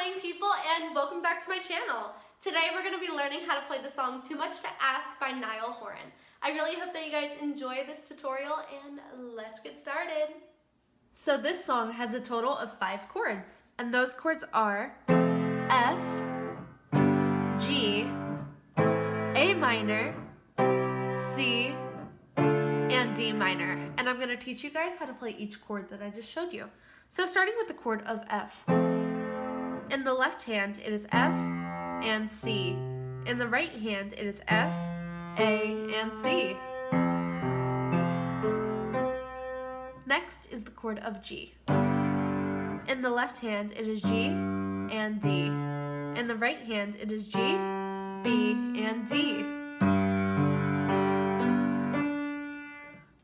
playing people, and welcome back to my channel. Today we're going to be learning how to play the song Too Much to Ask by Niall Horan. I really hope that you guys enjoy this tutorial, and let's get started. So this song has a total of 5 chords, and those chords are F, G, A minor, C, and D minor. And I'm going to teach you guys how to play each chord that I just showed you. So starting with the chord of F. In the left hand, it is F and C. In the right hand, it is F, A, and C. Next is the chord of G. In the left hand, it is G and D. In the right hand, it is G, B, and D.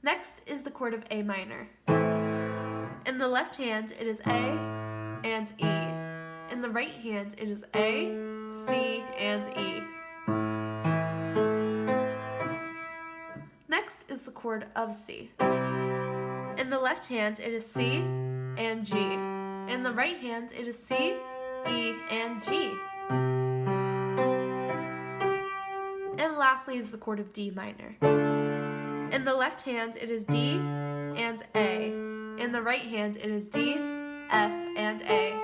Next is the chord of A minor. In the left hand, it is A and E. In the right hand, it is A, C, and E. Next is the chord of C. In the left hand, it is C and G. In the right hand, it is C, E, and G. And lastly is the chord of D minor. In the left hand, it is D and A. In the right hand, it is D, F, and A.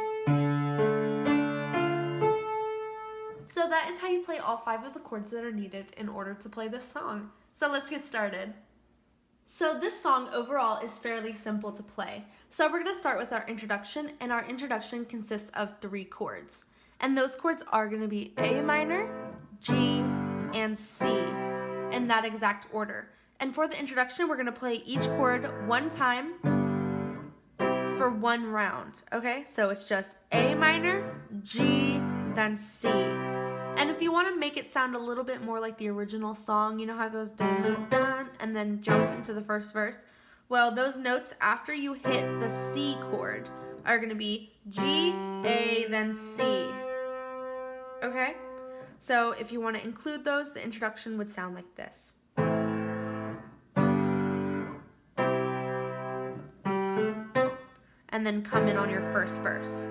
So that is how you play all 5 of the chords that are needed in order to play this song. So let's get started. So this song overall is fairly simple to play. So we're going to start with our introduction, and our introduction consists of 3 chords. And those chords are going to be A minor, G, and C in that exact order. And for the introduction, we're going to play each chord one time for 1 round, okay? So it's just A minor, G, then C. And if you want to make it sound a little bit more like the original song, you know how it goes dun, dun, dun, and then jumps into the first verse? Well, those notes after you hit the C chord are going to be G, A, then C. Okay? So if you want to include those, the introduction would sound like this. And then come in on your first verse.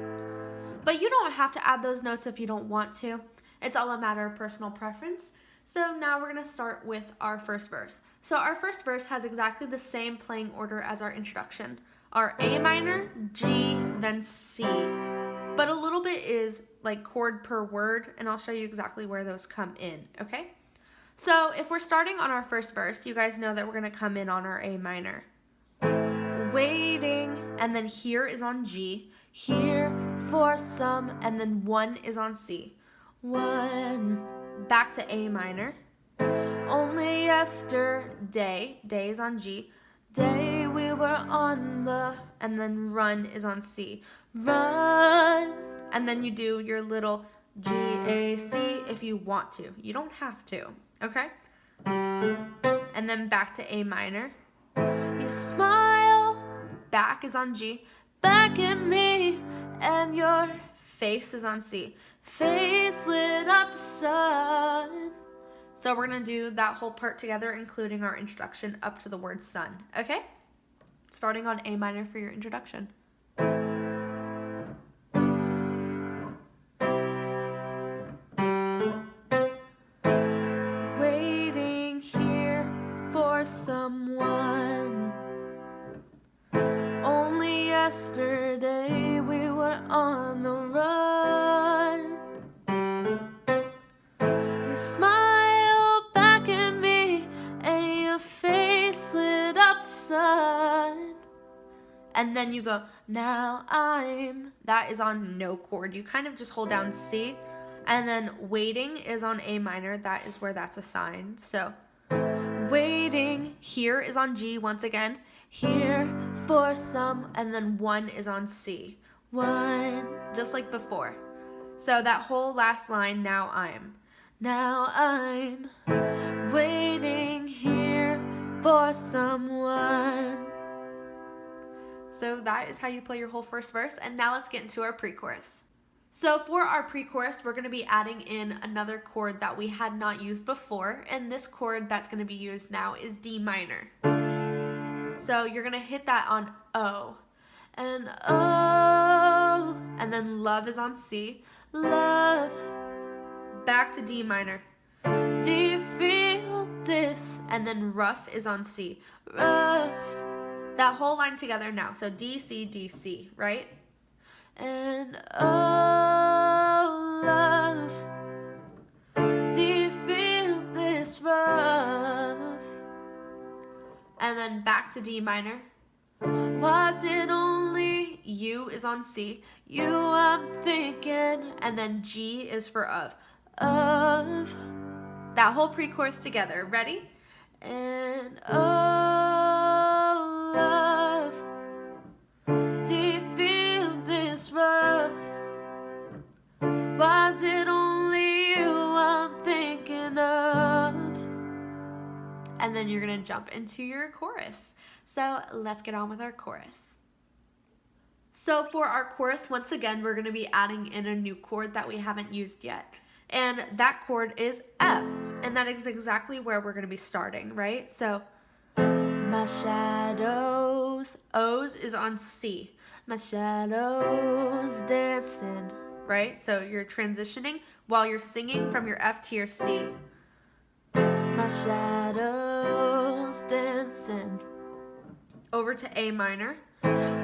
But you don't have to add those notes if you don't want to. It's all a matter of personal preference. So now we're going to start with our first verse. So our first verse has exactly the same playing order as our introduction. Our A minor, G, then C. But a little bit is like chord per word, and I'll show you exactly where those come in, okay? So if we're starting on our first verse, you guys know that we're going to come in on our A minor. Waiting, and then here is on G. Here for some, and then 1 is on C. 1, back to A minor. Only yesterday, day is on G. Day we were on the, and then run is on C. Run, and then you do your little G, A, C if you want to. You don't have to, okay? And then back to A minor. You smile, back is on G. Back at me, and your face is on C. Face lit up the sun. So we're going to do that whole part together, including our introduction up to the word sun, okay? Starting on A minor for your introduction. Waiting here for someone. Only yesterday we were on the run. You smile back at me, and your face lit up the sun. And then you go, now I'm, that is on no chord. You kind of just hold down C, and then waiting is on A minor. That is where that's assigned. So waiting, here is on G once again. Here for some, and then 1 is on C. 1, just like before. So that whole last line, now I'm waiting here for someone. So that is how you play your whole first verse, and now let's get into our pre-chorus. So for our pre-chorus, we're going to be adding in another chord that we had not used before, and this chord that's going to be used now is D minor. So you're going to hit that on O, and O, and and then love is on C. Love. Back to D minor. Do you feel this? And then rough is on C. Rough. That whole line together now. So D, C, D, C, right? And oh, love, do you feel this rough? And then back to D minor. Was it only you is on C. You I'm thinking. And then G is for of. Of. That whole pre-chorus together. Ready? And oh, love, do you feel this rough? Was it only you I'm thinking of? And then you're gonna jump into your chorus. So let's get on with our chorus. So for our chorus, once again, we're gonna be adding in a new chord that we haven't used yet. And that chord is F, and that is exactly where we're gonna be starting, right? So, my shadows, O's is on C. My shadows dancing, right? So you're transitioning while you're singing from your F to your C. My shadows dancing. Over to A minor,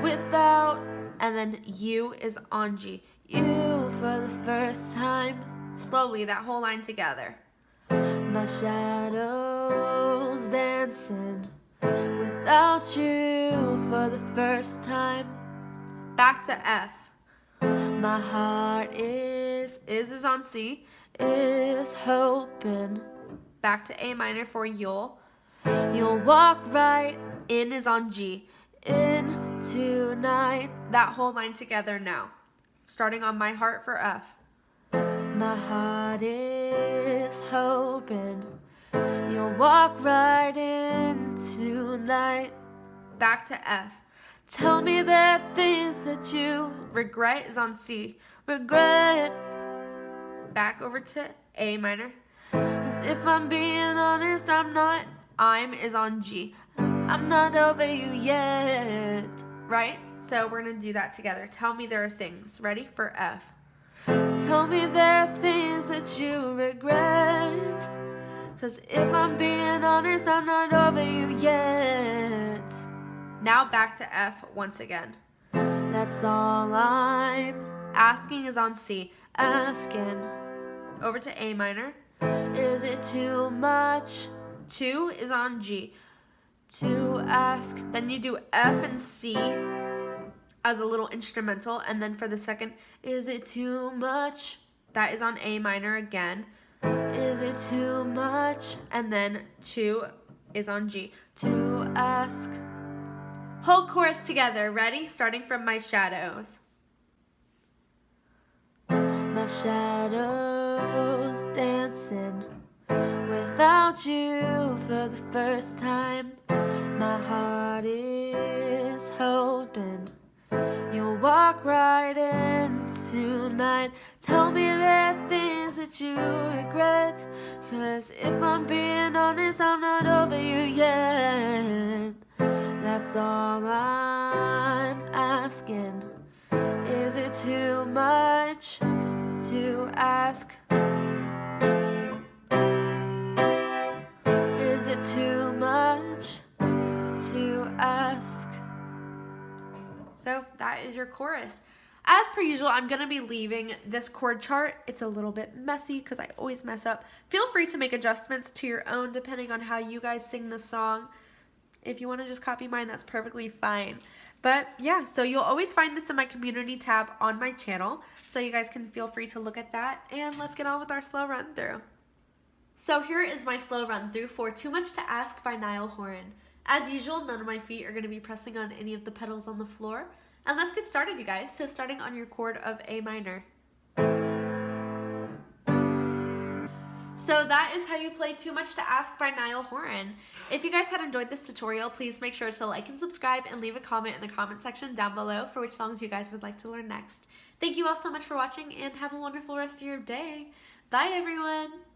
without, and then U is on G. You for the first time. Slowly, that whole line together. My shadows dancing without you for the first time. Back to F. My heart is on C, is hoping. Back to A minor for you'll walk right in is on G. In tonight. That whole line together now. Starting on my heart for F. My heart is hoping you'll walk right in tonight. Back to F. Tell me the things that you regret is on C. Regret. Back over to A minor. 'Cause if I'm being honest, I'm not. I'm is on G. I'm not over you yet. Right? So we're gonna do that together. Tell me there are things. Ready? For F. Tell me there are things that you regret. 'Cause if I'm being honest, I'm not over you yet. Now back to F once again. That's all I'm asking is on C. Asking. Over to A minor. Is it too much? 2 is on G. To ask. Then you do F and C as a little instrumental, and then for the second, is it too much? That is on A minor again. Is it too much? And then 2 is on G. To ask. Whole chorus together. Ready? Starting from my shadows. My shadows dancing without you for the first time. My heart is hoping you'll walk right in tonight. Tell me there are things that you regret. 'Cause if I'm being honest, I'm not over you yet. That's all I'm asking. Is it too much to ask? Is it too much to ask? So that is your chorus. As per usual, I'm going to be leaving this chord chart. It's a little bit messy because I always mess up. Feel free to make adjustments to your own depending on how you guys sing the song. If you want to just copy mine, that's perfectly fine. But yeah, so you'll always find this in my community tab on my channel. So you guys can feel free to look at that. And let's get on with our slow run through. So here is my slow run through for Too Much to Ask by Niall Horan. As usual, none of my feet are going to be pressing on any of the pedals on the floor. And let's get started, you guys. So starting on your chord of A minor. So that is how you play Too Much to Ask by Niall Horan. If you guys had enjoyed this tutorial, please make sure to like and subscribe and leave a comment in the comment section down below for which songs you guys would like to learn next. Thank you all so much for watching and have a wonderful rest of your day. Bye everyone!